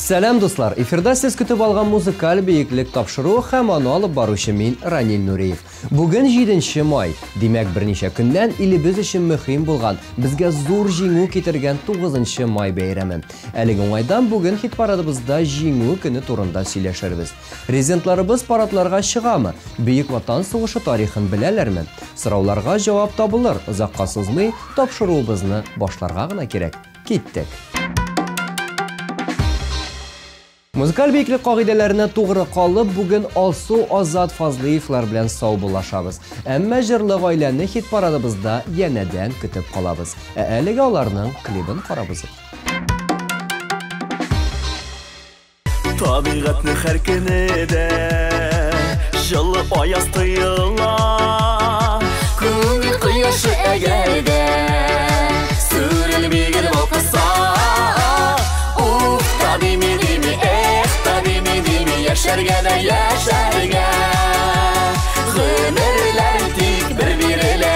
Сәлам дуслар, эфирда сез көтіп алған музыкаль бейіклік тапшыру һәм аны алып барушы мин Ранил Нуриев. Бүген 7 май, демәк берничә көннән илебез өчен мөһим булган, безгә зур җиңү китергән 9 май бәйрәме. Әлеге уңайдан бүген хит парадыбызда җиңү көне турында сөйләшербез. Резидентларыбыз парадларга чыгамы? Бөек Ватан сугышы тарихын беләләрме? Сорауларга җавап табылыр. Озакка сузмый, тапшыруыбызны башларга гына кирәк. Киттек. Музыкаль бейіклік қағидаларына туғры қалып, бүгін Алсу Азат Фазлыевлар белән саубуллашабыз. Әмма җырлы гаиләне хит парадыбызда янәдән көтеп калабыз. Әлегә аларның клибын карабыз. Табигатьне һәр көнедә җылы аяз тыела, күңел кояшы әгәрдә сүрелмәгән вакытса, яшәргә дә яшәргә, гомерләр тик бер-берелә,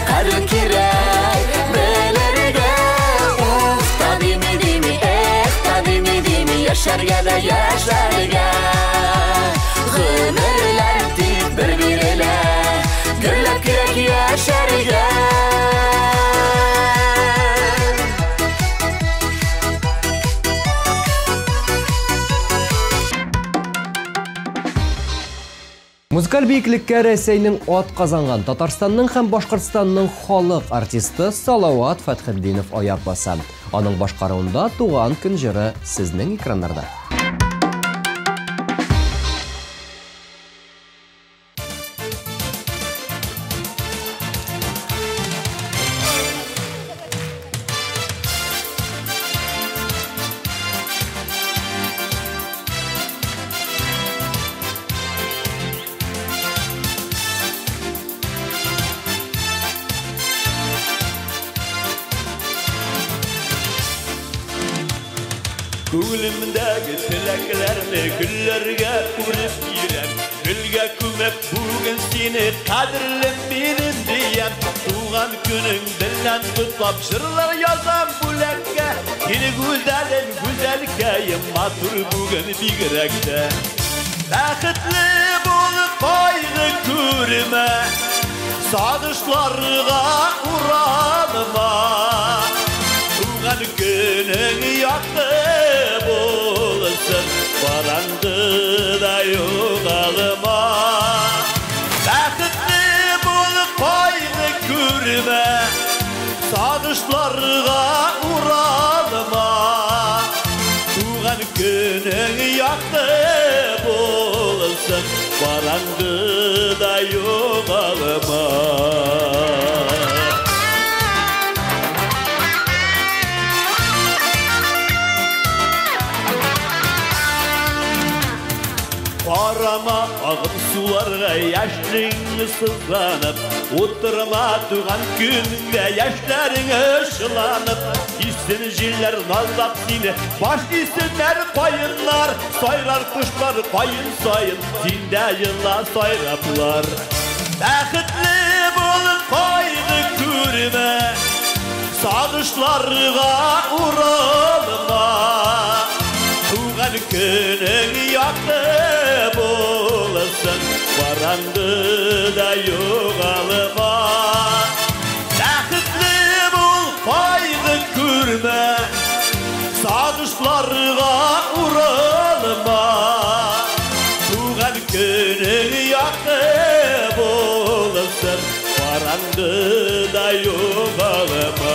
кадер кирәк белергә. Уф, табими, табими, яшәргә дә яшәргә, гомерләр тик бер-берелә, гөрләп кирәк яшәргә. Музыкаль бейеклеккә Рәсәйнең ат казанган, Татарстанның һәм Башкортстанның халык артисты Салават Фәтхетдинов аяк баса. Аның башкаруында туган көн җыры сезнең экраннарда. Күңелемдәге теләкләрне гөлләргә күреп йөрәм, гөлгә күмеп бүген сине кадерлем минем диям. Туган көнең белән котлап җырлар язам бүләккә, сине гүзәлем гүзәлкәем матур бүген бигрәк тә. Бәхетле булып кайгы күрмә, сагышларга уралма. Туган көнең якты bulsun, barandı da yoğalma. Bәхетле булып кайгы күрмә, сагышларга уралма. Туган көнең якты булсын, baranды да yoğalma. Arama ağım sularga yaşlığını sızlanıp, oturma tuğan günde yaşların ışılanıp, isin jiller nazlap seni, baş isinler payınlar, sayrar kuşlar payın sayın, zinde yıllar sayraplar. Bәхетле bulun kaydı kürme, sağışlarga uralma. Tuğan könün yaktı bulsun, barandı da yoğalma. Bәхетле bul, kaydı kürme, sağışlarga uralma. Tuğan könün yaktı bulsun, barandı da yoğalma.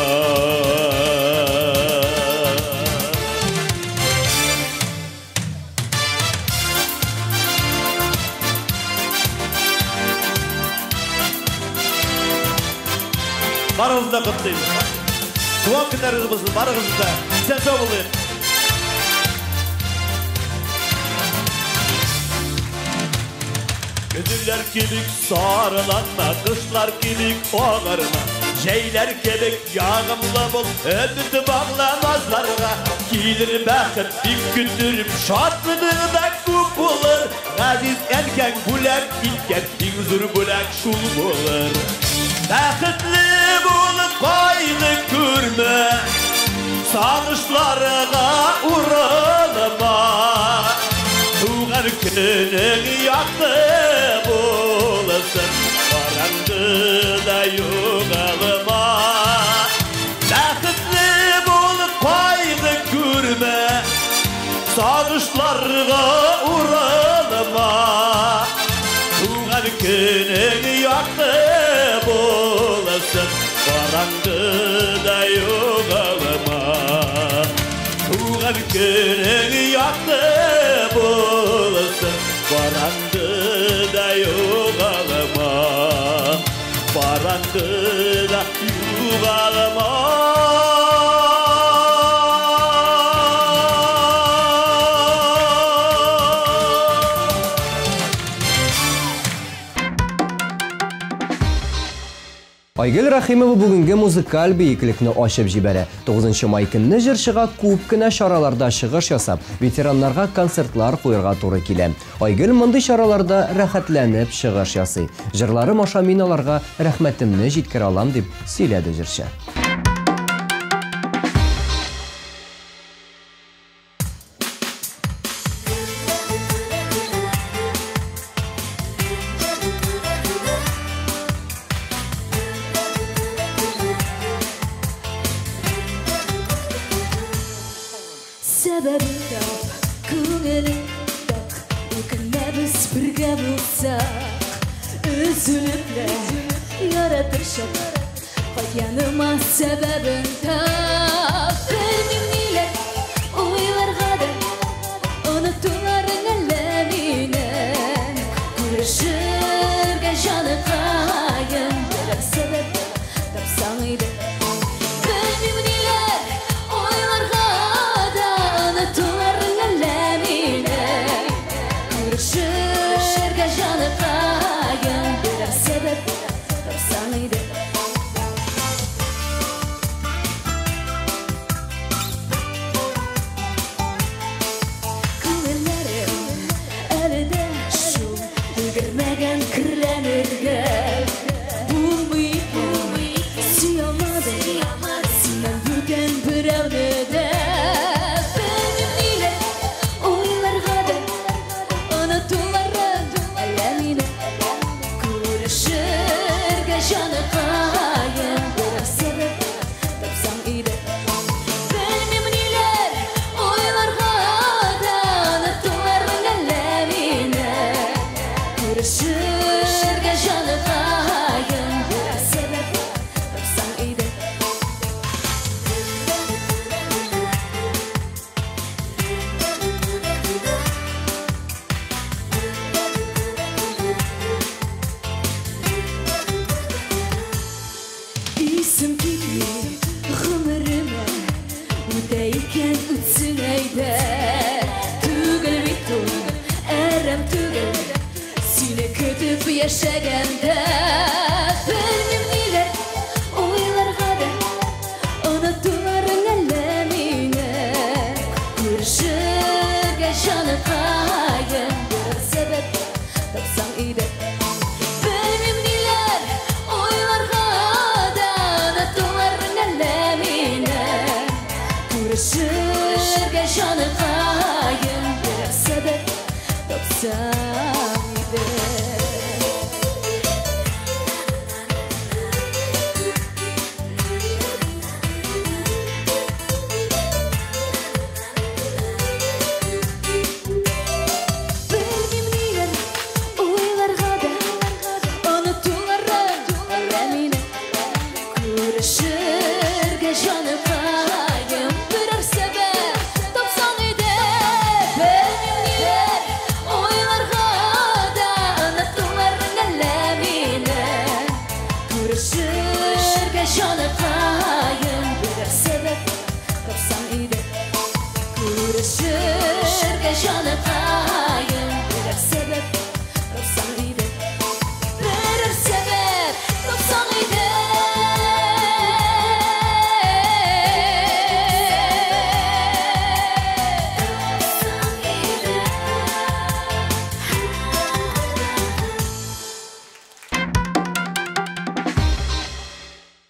Barınızda kutlayın. Tuğan günleriniz olsun, barınızda. Sen sağ olun. Gözüller kibik sarılanma, kışlar kibik ağarma. Şeyler kibik yağımlı bul, ödüdü bağlamazlarga. Gelir bәхет bik gündürüp, şatlığında kup olur. Aziz erken bulak ilken, ingzur bulak şul bulur. Bәхетле bulun kaydı kürme, sağışlarga uralım. günün yaktı bulasın Karandı da yuğalıma Bäxitli bolup koydu gürme Sağışlarga uralma Tuğan günün yaktı bulasın Karandı da yuğalıma Tuğan günün yaktı bulasın Karandı da yuğalıma Karandı da yuğalıma Айгөл Рахимова бүгінгі музыкаль бейіклікні ашып жібәрі. 9 май күнні жыршыға көп кенә шараларда шығыш ясап, ветеранларға концертлар қойырға туры келе. Айгөл мұндай шараларда рәхәтләнеп шығыш ясый. Жырлары машаминаларға рәхмәтімні жеткер алам деп сөйләді жыршы. Sebebin tap, көңілін так, өкінді біз бірге болсақ, үзіліпті яратыр шақ, қайтяныма себебін тап. Білмем нелер ойларға да, ұнытуларың әлі менен, көрішірге жаны қайын, бірақ себеп тапсаң еді. Şırga canı kayın birer sebep tapsanıydı. Kıvırlarım elde şu Görmegen kırlanırga Bulmayıp sıyamadım Sinan bürgen bir evde Canı kayın bir sebep tapsam iyiydi. Bilmem neler oylarga da unuttularың әлемine. Görüşürge canı kayın bir sebep tapsam iyiydi. İsim gibi gımırıma Udayken utsın eyde Tügül bitum erem tügül Seni kötüp yaşaganda Bilmem neler oylarga da Unuttularың әлемine Görüşürge canı kayın Bir sebep tapsam iyiydi. Bilmem neler oylarga Görüşürge canı kayın bir sebep tapsam iyiydi. Bilmem neler oylarga da unuttularың әлемine Görüşürge canı kayın birer sebep tapsan iyiydi. Bilmem neler oylarga da unuttularың әлемine Görüşürge canı kayın birer sebep tapsan iyiydi. Görüşürge canı kayın birer sebep tapsan iyiydi. Birer sebep tapsan iyiydi.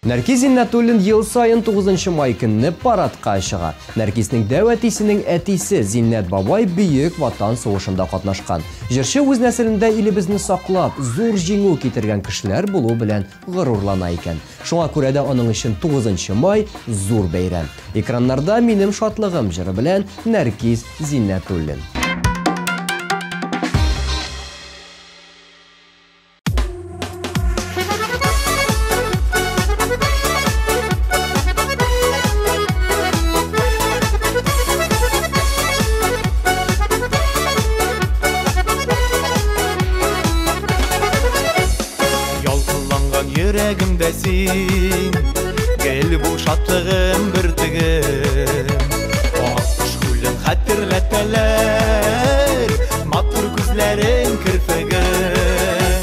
Нәркиз Зиннәтуллин ел сайын 9 май көнне парадка чыга. Нәркизнең дәвәтисенең әтисе Зиннәт бабай бөек ватан сугышында катнашкан. Җырчы үз нәселендә илебезне саклап, зур җиңү китергән кешеләр булу белән горурлана икән. Шуңа күрә дә аның өчен 9 май зур бәйрәм. Экраннарда минем шатлыгым җыры белән Нәркиз Зиннәтуллин. Yüreğimde sin, gel bu şatlığım bir tigim. Akış gülün hatırlatmalar, matur gözlerin kirpigim.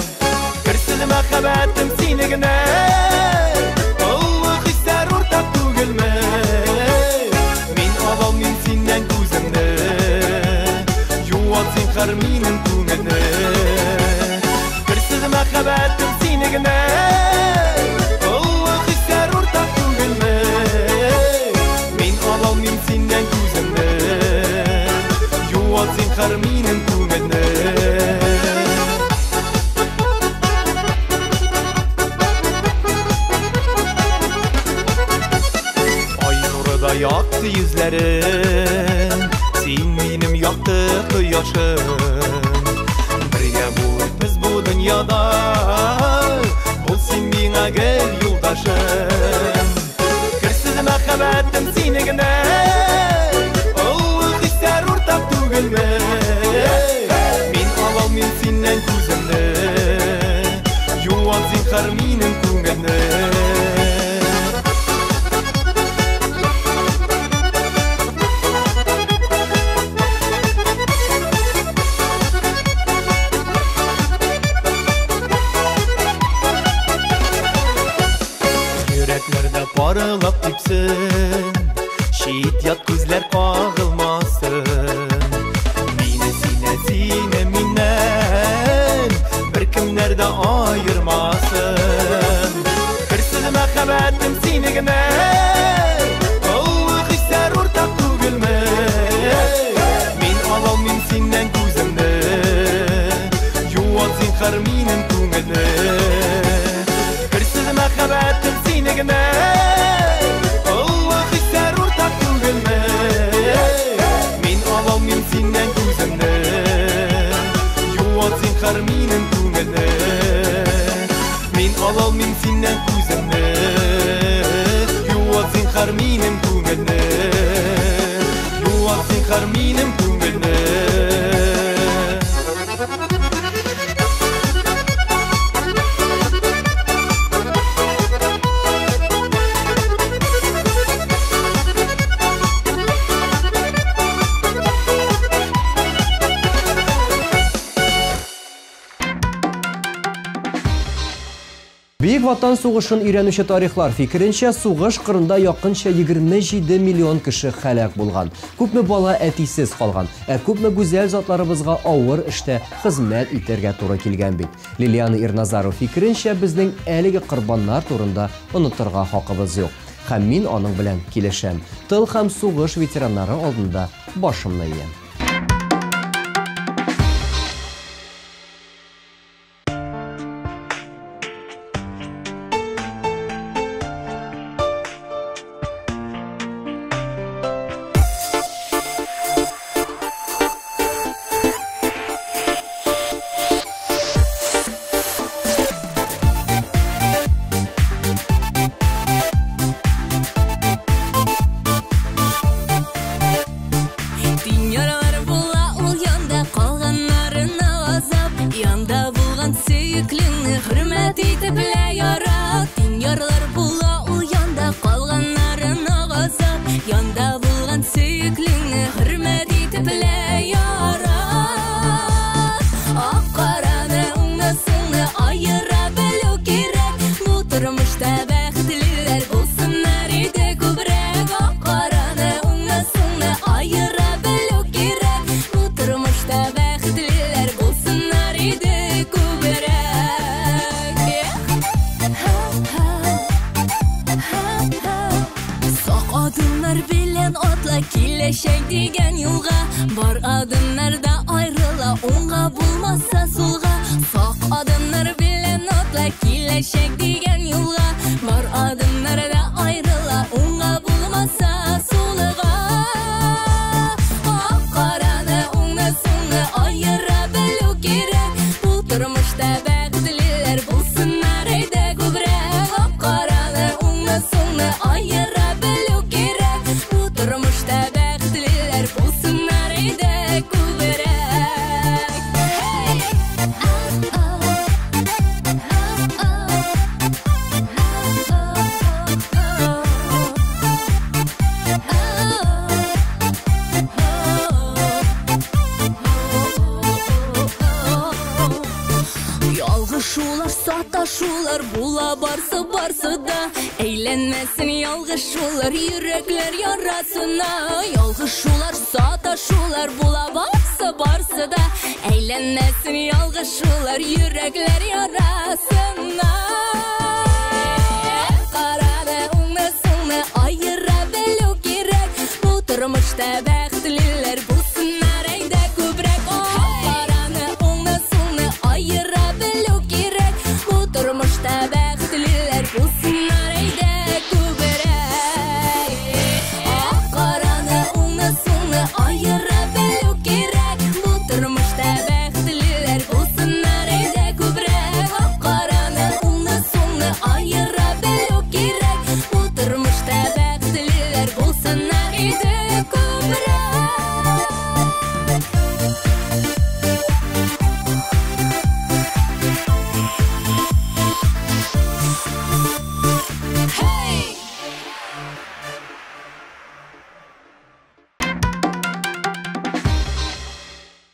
Kırsiz makabetim sinigine, Allah hisler ortak tugilme. Min aval min sinden kuzimde, yuvat sin karminin tugilme. Kırsiz makabetim sinigine, Karminin kumene Ay nuru da yaktı yüzlerin, sen benim yaktı yaşım. Birge biz bu dünyada, bul sen bana gel yoldaşım. Kırsiz makabetim senigine, min aval min sinden kuzimde, yuvat sin karminin kumene. Yüreklerde parılap dipsin, şehit yat gözler kağılmasın. Sine minnen bir kimlerde ayırmasın. Kırsız makabetim sinigine, Allah hisler ortak tugilme. Min alal min sinden kuzimde, yuvat sin karminin kumene. Kırsız makabetim sinigine, Allah hisler ortak tugilme. Min alal min sinden kuzimde, karminin kumene. Min alal min sinden kuzimde, yuvat sin karminin kumene. Yuvat sin karminin kumene. Büyük Vatan Сугышын өйрәнүче тарихлар фикеренчә, сугыш кырында якынча 27 миллион кеше хәлак булган. Күпме бала әтисез калган, күпме гүзәл затларыбызга авыр эштә хезмәт итәргә туры килгән бит. Лилиана Ирназаров фикеренчә, безнең әлеге корбаннар турында онытырга хакыбыз юк. Һәм мин аның белән килешәм. Тыл һәм сугыш ветераннары алдында башымны иям. Señora adımlar bilen atla kileşek degen yolga. Var adımlarda ayrıla onga bulmazsa solga. Sak adımlar bilen atla kileşek degen yolga. Var adımlarda ayrıla onga bulmazsa solga. Karada onga songa ayıra belu gerek. Bu durmuşta bəxtliler bulsunlar eyde gübrek. Karada onga songa ayıra belu gerek. Bu durmuşta bəxtliler bulsunlar eyde gübrek. Yalgışular, sataşular, bula barsı da eğlenmesin yalgışular, yürekler yarasına. Yalgışular, sataşular, bula barsı da eğlenmesin yalgışular, yürekler yarasına. Karada onga songa ayıra belu gerek. Bu durmuşta bəxtliler bulsunlar eyde gübrek. Karada onga songa ayıra belu gerek. Bu durmuşta bəxtliler bulsunlar eyde gübrek. Karada onga songa ayıra belu gerek. Bu durmuşta bəxtliler bulsunlar eyde gübrek. Karada onga songa ayıra belu gerek. Bu durmuşta bəxtliler bulsunlar eyde gübrek. Hey!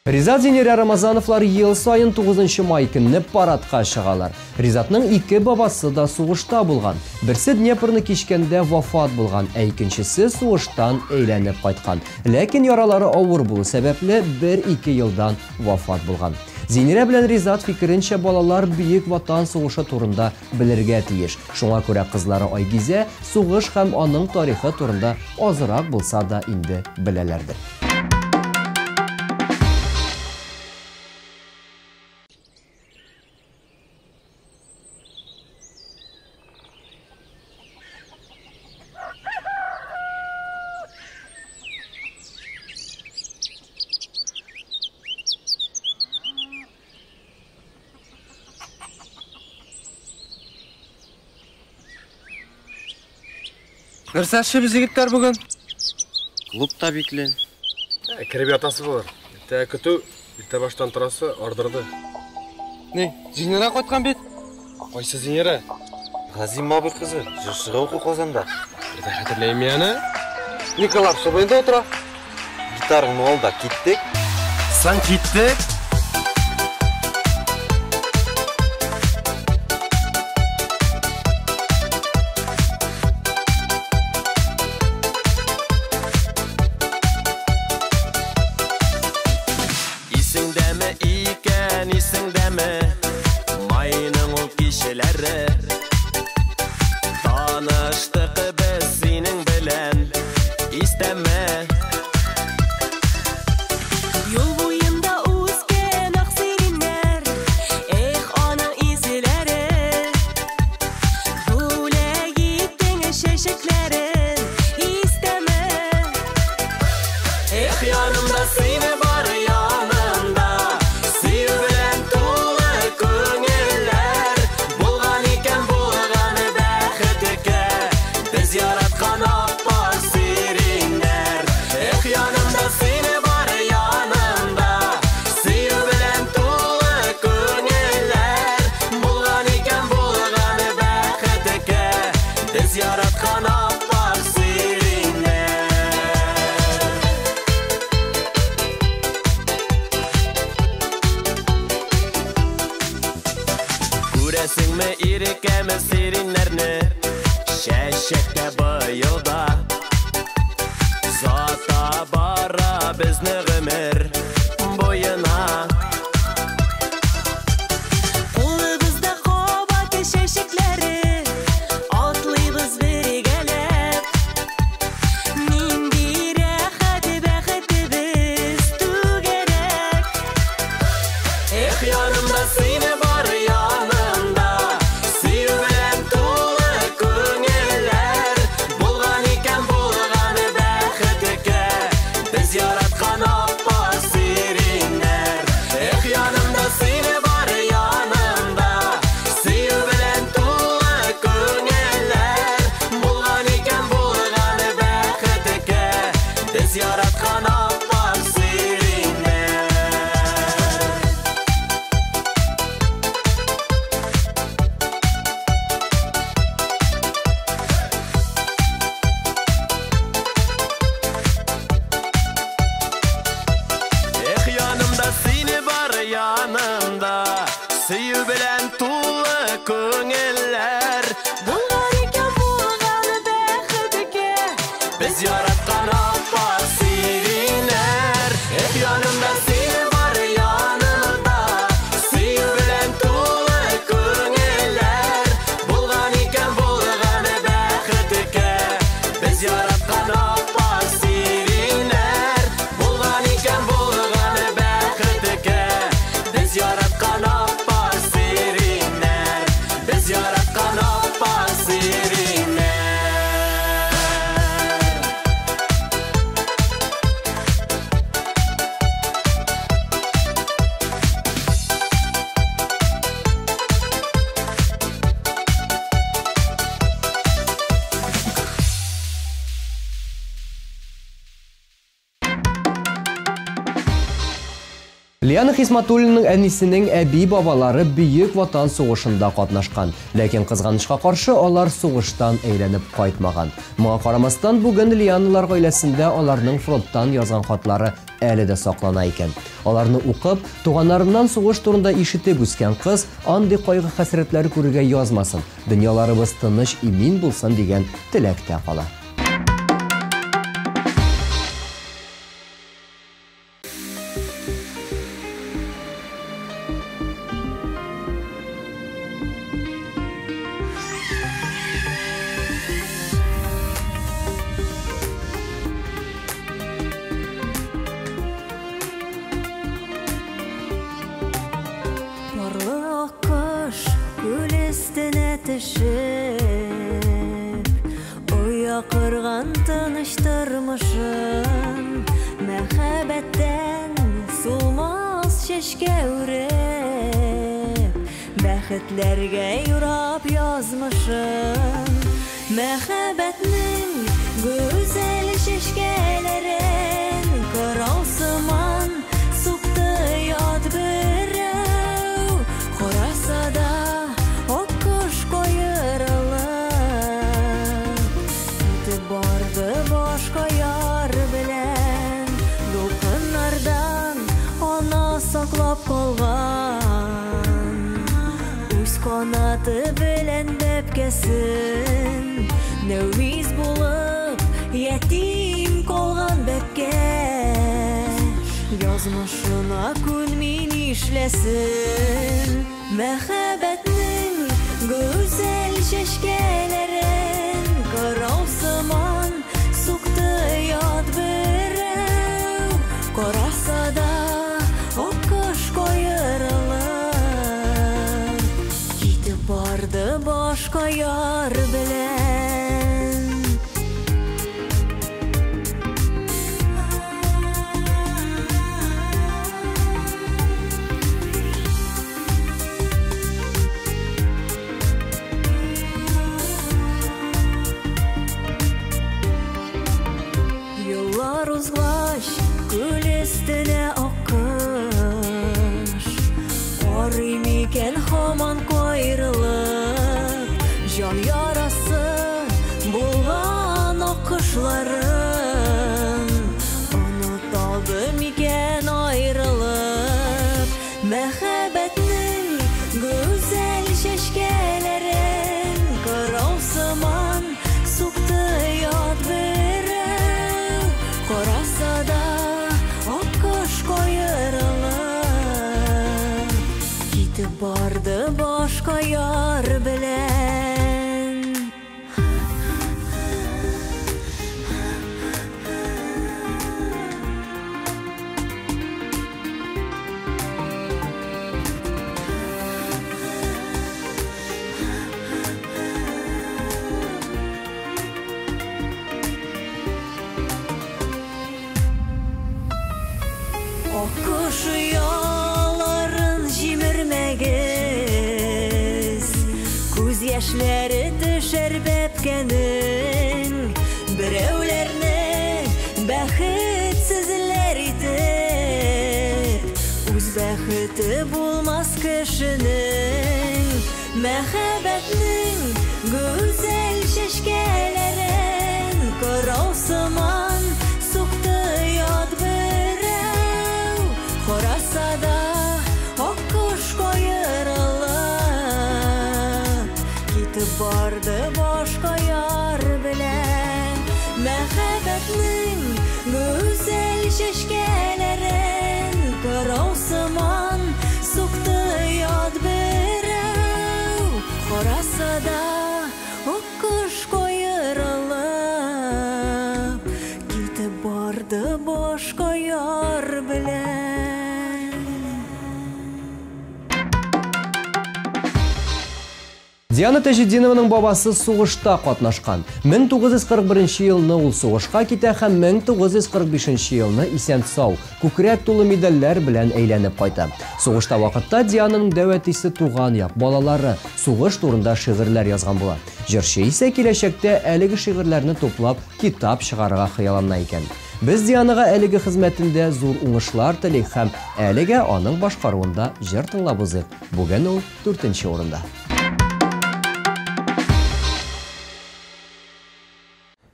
Ризат Зинера Рамазановлар ел сайын 9 май күнне парадқа шығалар. Ризатның 2 бабасы да суғышта болған. Бірсі Днепрны кешкенде вафат болған, икенчесе суғыштан әйләнеп қайтқан. Ләкин яралары ауыр болу сәбәпле 1-2 елдан вафат болған. Зинера белән Ризат фикеренчә балалар бөек ватан сугышы турында белергә тиеш. Шуңа күрә кызлары Айгизә сугыш һәм аның тарихы турында азрак булса да инде беләләрдер. Нәрсәші біз егіттер бүгін? Клубта биклен. Кіріп ятасы болар. Ерте күту, ерте баштан тұрасы ардырды. Не, Зинера қойтқан бет? Қойсы Зинера? Ғазим абы қызы, жұршыға оқу қозанда. Ерте қатырлайым яны? Николап собайында отыра? Гитарың ол да кеттік. Сан кеттік? Күрәсеңме ирекәме сириннәрне шәшәккә быелда Зата бара безне гомер буена Кулыбызда кабат чәчәкләре атлыйбыз бергәләп Лиана Хисматуллинның әнисенең әби бабалары бүйек ватан сугышында катнашкан, ләкин кызганычка каршы алар сугыштан әйләнеп кайтмаган. Моңа карамастан бүген Лианалар гаиләсендә аларның фронттан язган хатлары әле дә саклана икән. Аларны укып, туганнарыннан сугыш турында ишетеп үскән кыз андый кайгы хәсрәтләр күрергә язмасын, дөньяларыбыз тыныч, имин булсын дигән теләктә кала. Кырган тыныштырмышын мәхәббәттән сулмас чәчкә үреп бәхетләргә юрап язмышын мәхәббәтнең гүзәл чәчкәләрен караусыман сукты яд берәү караса да аккош барды башка яр белән дулкыннардан ана саклап калган үз канаты белән бәпкәсен нәүмиз булып ятим калган бәпкәш язмышына күнми нишләсен мәхәббәтнең гүзәл чәчкәләрен караусыман сукты яд берәү караса да аккош кайырылып китеп барды башка яр белән. Күл өстенә аккош карый микән һаман кайрылып җан ярасы булган аккошларын оныталды микән айрылып мәхәббәтнең гүзәл чәчкәләрен караусыман сукты яд берәү караса да барды башка яр белән. Аккош яларын җимермәгез, күз яшьләре төшәр бәпкәнең, берәүләрне бәхетсезләр итеп, үз бәхете булмас кешенең, мәхәббәтнең гүзәл чәчкәләрен караусыман сукты яд берәү караса да аккош кайырылып китеп барды башка яр белән мәхәббәтнең гүзәл чәчкәләрен караусыман сукты яд берәү караса да аккош кайырылып китеп барды башка яр белән. Диана Тәҗетдинованың бабасы сугышта катнашкан. 1941 елны ул сугышка китә һәм 1945 елны исән-сау, күкрәк тулы медальләр белән әйләнеп кайта. Сугышта вакытта Диананың дәвәтисе туган як, балалары сугыш турында шигырьләр язган була. Җырчы исә киләчәктә әлеге шигырьләрне туплап китап чыгарырга хыяллана икән. Biz Дианаға әлеге хезмәтендә зур уңышлар телик һәм әлегә аның башкаруында җыр тыңлабыз. Бүген ул 4нче урында.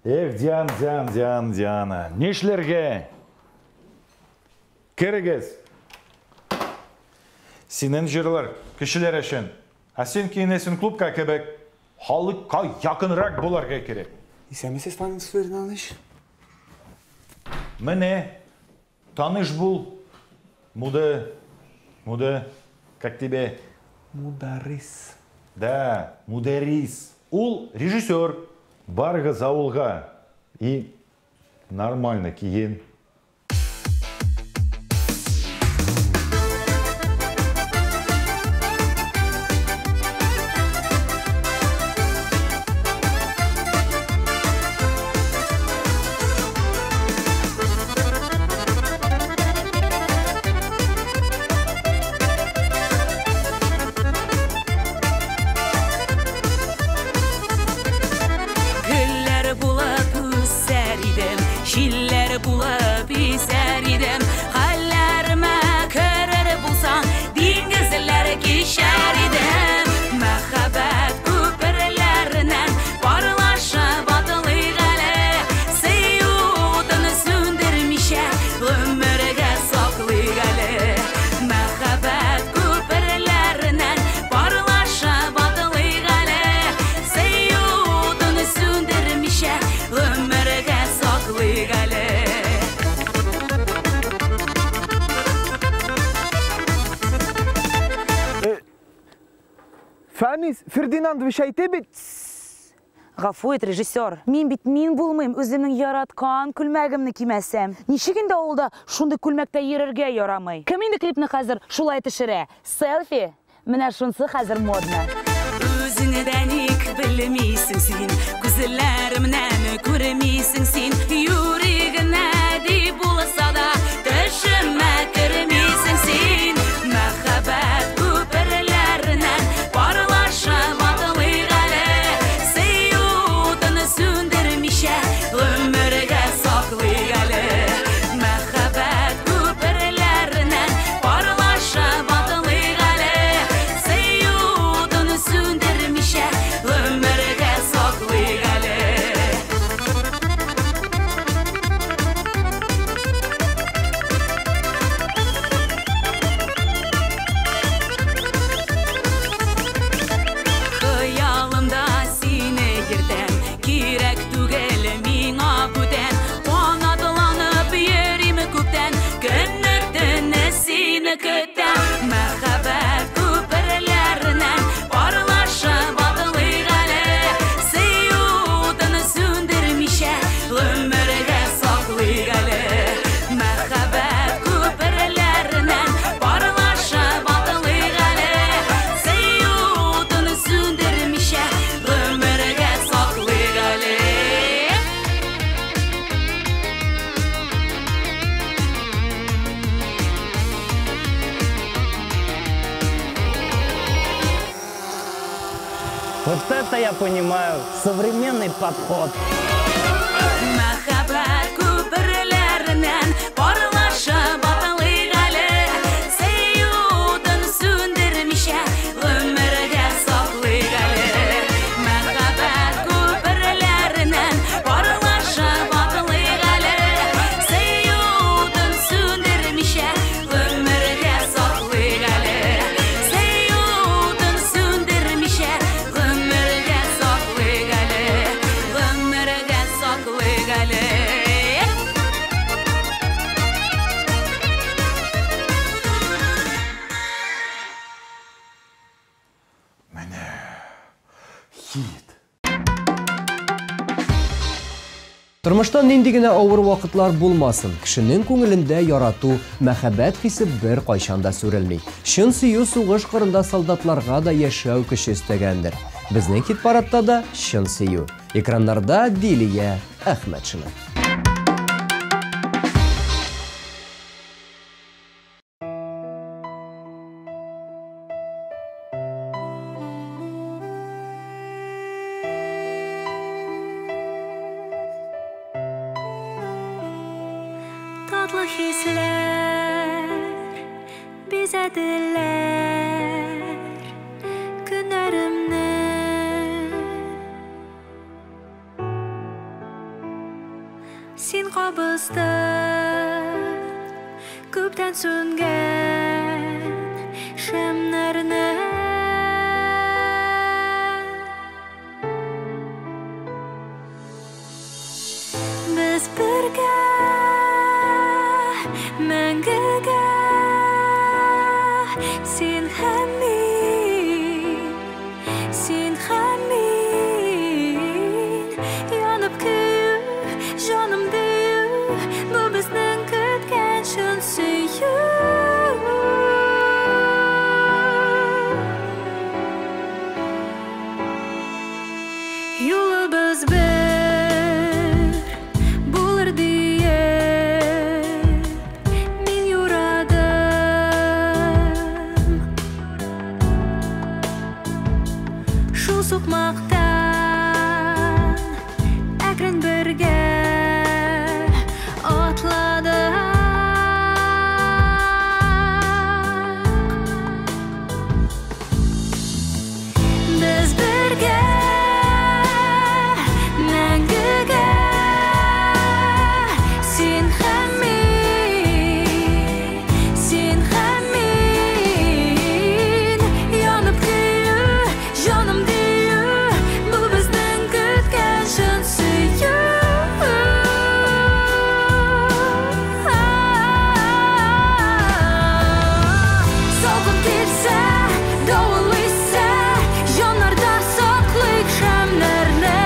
Диана. Нишләргә? Кирегез. Синең җырлар кешеләр өчен. Ә син кинесен клубка кебек халыкка якынрак буларга кирәк. Исәмесез, пан Фердинандович? Менә таныш бул. Как тебе? Мударис. Да, Мударис. Ул режиссер. Баргыз авылга и нормально киен. Фердинандович әйтә бит. Гафу ит, режиссер. Мин бит мин булмыйм, үземнең яраткан күлмәгемне кимәсәм. Ничек инде авылда шундый күлмәктә йөрергә ярамый? Кем инде клипны хәзер шулай төшерә? Селфи? Менә шунсы хәзер модны. Үзеңне дә ник белмисең син, күзләремнән күрмисең син, юригеңә ди булса да төшемә кермисең син. Мәхәббәт күперләреннән парлаша батылык әле, сөюдән сүндермичә гомергә саклык әле. Мәхәббәт күперләреннән парлаша батылык әле, сөюдән сүндермичә гомергә саклык әле. Мәхәббәт күперләреннән парлаша батылык әле, сөюдән сүндермичә гомергә саклык әле. Мәхәббәт күперләреннән парлаша батылык әле, сөюдән сүндермичә гомергә саклык әле. Вот это я понимаю, современный подход. Мәхәббәт күперләреннән парлаша батылык әле, сөюдән сүндермичә гомергә саклык әле. Мәхәббәт күперләреннән парлаша батылык әле, сөюдән сүндермичә гомергә саклык әле. Сөюдән сүндермичә гомергә саклык әле, гомергә саклык әле. Тормышта нинди генә авыр вакытлар булмасын, кешенең күңелендә ярату, мәхәббәт хисе бер кайчан да сүрелми. Чын сөю сугыш кырында солдатларга да яшәү көче өстәгәндер. Безнең хит-парадта да чын сөю. Экраннарда Дилия Әхмәтшина. Татлы хисләр бизәделәр көннәремне. Син кабыздың күптән сүнгән шәмнәрне. Без бергә мәңгегә син һәм мин янып көю, җаным дию, бу безнең көткән шын сөю. Юлыбыз бер булыр диеп мин юрадым. Шул сукмактан әкрен бергә атладык. Без бергә мәңгегә син һәм мин янып көю, җаным дию, бу безнең көткән шын сөю. Салкын килсә, давыл исә, җаннарда саклыйк шәмнәрне.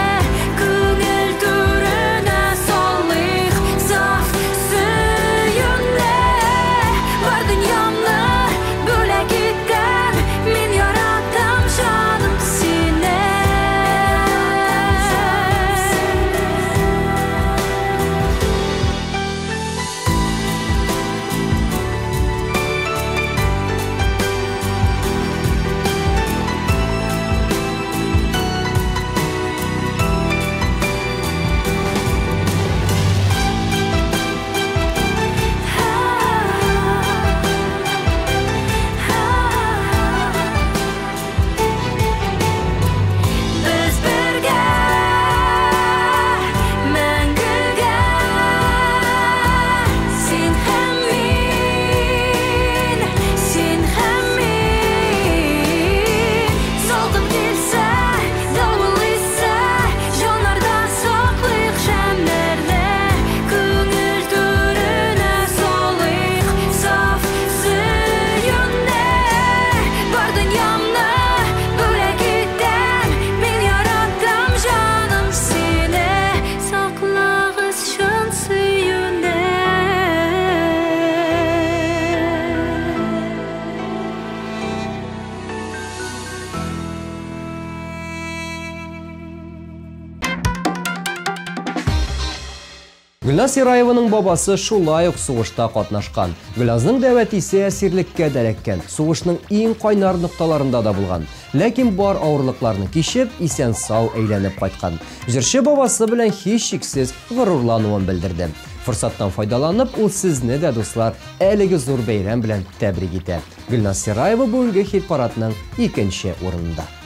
Күңел түренә салыйк саф сөюне. Бар дөньямны бүләк иткән мин яратам җаным сине. Без бергә мәңгегә син һәм мин. Салкын килсә, давыл исә, җаннарда саклыйк шәмнәрне. Күңел түренә салыйк саф сөюне. Бар дөньямны бүләк иткән мин яратам җаным сине. Саклагыз шын сөюне. Гөлназ Ираеваның бабасы шулай ук сугышта катнашкан. Гөлназның дәвәт исе әсирлеккә дәрәккән. Сугышның иң кайнар нокталарында да булган. Ләкин бар авырлыкларны кичеп, исән сау әйләнеп кайткан. Җырчы бабасы белән һич шиксез горурлануын белдерде. Форсаттан файдаланып, ул сезне дә, дуслар, әлеге зур бәйрәм белән тәбрик итә. Гөлназ Ираева бүгенге хит-парадның 2нче урынында.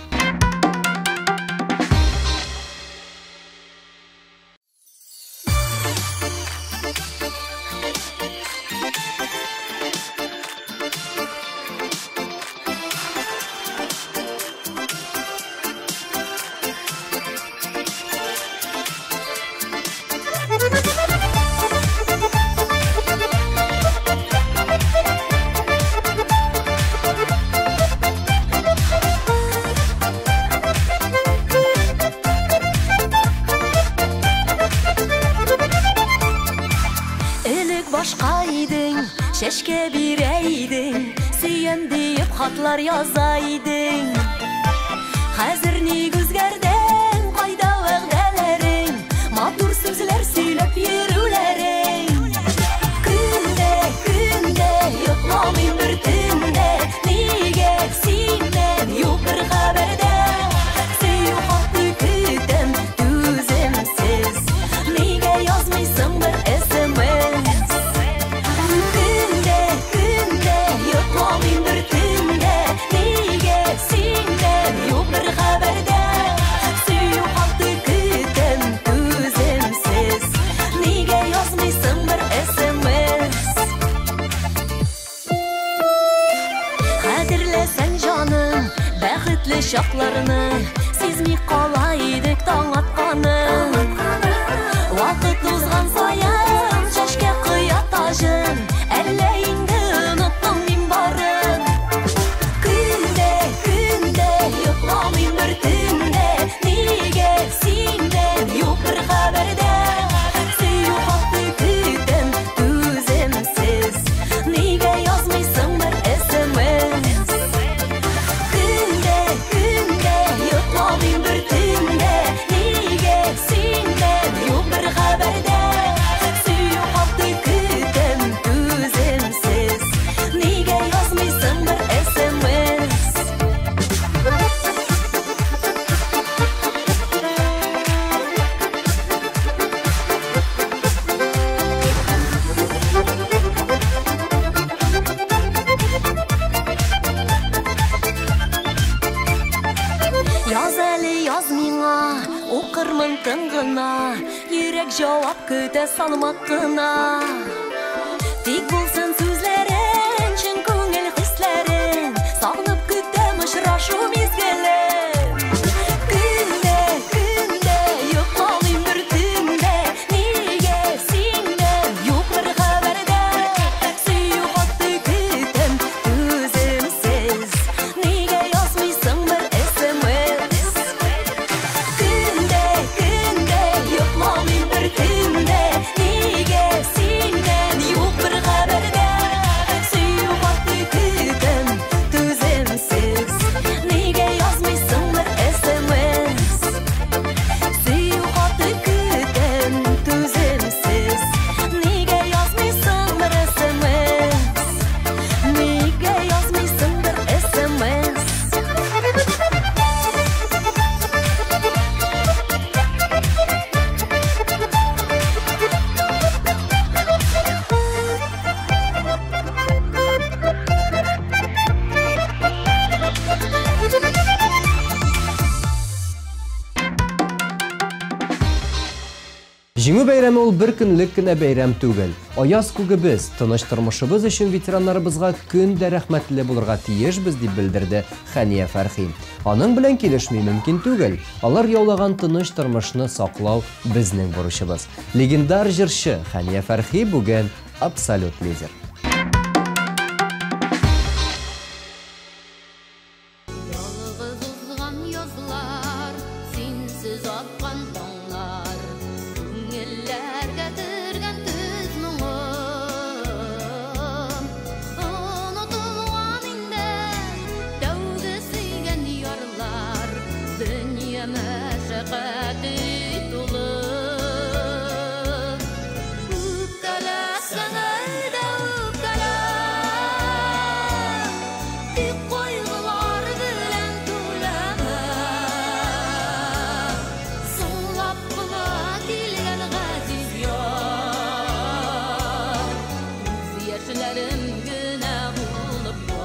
Шәшкә бирәйдең, сөйәм диеп хатлар язайдың. Хәзер ник үзгәрдең, кайда вәгъдәләрең, матур сүзләр сөйләп йөрүләрең. Көндә йокламыйм бер төндә, нигә синнән юк бер хәбәрдә. Сөю хаты көтәм түземсез, нигә язмыйсың бер SMS. гына, йөрәк җавап көтә салмак кына. Тик булсын сүзләрең, чын күңел хисләрең, сагынып көтәм очрашу мизгелен. Көндә, көндә, йокламыйм бер төндә, нигә синнән юк бер хәбәрдә. Сөю хатты көтәм түземсез, нигә язмыйсың бер SMS. Көндә, көндә, йокламыйм бер төндә, нигә синнән юк бер хәбәрдә. Сөю хатты көтәм түземсез, нигә язмыйсың бер SMS. Сөю хатты көтәм түземсез, нигә язмыйсың бер SMS. Нигә язмыйсың бер SMS. Җиңү бәйрәме ул бер көнлек кенә бәйрәм түгел. Аяз күгебез, тыныч тормышыбыз өчен ветераннарыбызга көн дә рәхмәтле булырга тиешбез дип белдерде Хәния Фәрхи. Аның белән килешми мөмкин түгел. Алар яулаган тыныч тормышны саклау безнең бурычыбыз. Легендар җырчы Хәния Фәрхи бүген абсолют лидер. Ялгыз узган язлар, синсез аккан таңлар, күңелләргә тергән төз моңым. Онытылган инде тәүге сөйгән ярлар, дөнья мәшәкате тулы. Үпкәләсәң әйдә үпкәлә, тик кайгылар белән түләмә. Соңлап кына килгән газиз яр, күз яшьләрем генә булып бар.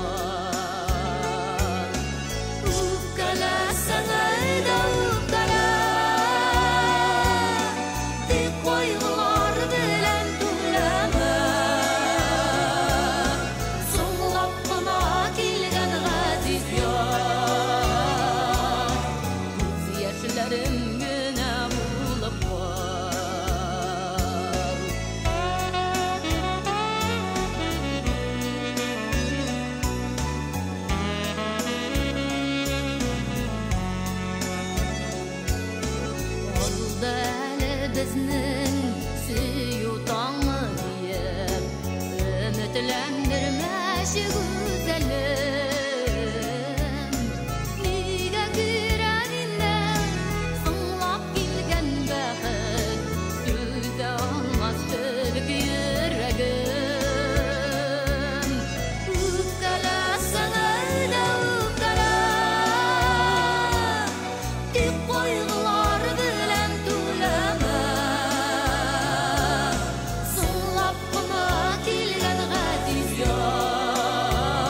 Үпкәләсәң әйдә үпкәлә, тик кайгылар белән түләмә. Соңлап кына килгән газиз яр, күз яшьләрем генә булып бар. Алда әле безнең сөю таңы диеп, өметләндермәче гүзәлем. Нигә йөрәгемнән соңлап килгән бәхет, түзә алмас төлке йөрәгем. Үпкәләсәң әйдә үпкәлә, тик кайгылар белән түләмә. Соңлап кына килгән газиз яр,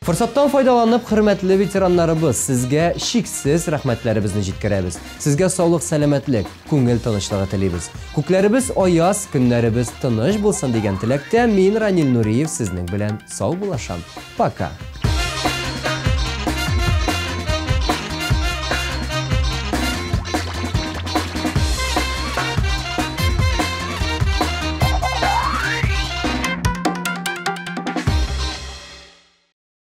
Форсаттан файдаланып, хөрмәтле ветераннарыбыз, сезгә шиксез рәхмәтләребезне җиткерәбез. Сезгә саулык, сәламәтлек, күңел тынычлыгы телибез. Күкләребез аяз, көннәребез тыныч булсын дигән теләктә мин Ранил Нуриев сезнең белән сау булашам. Пока.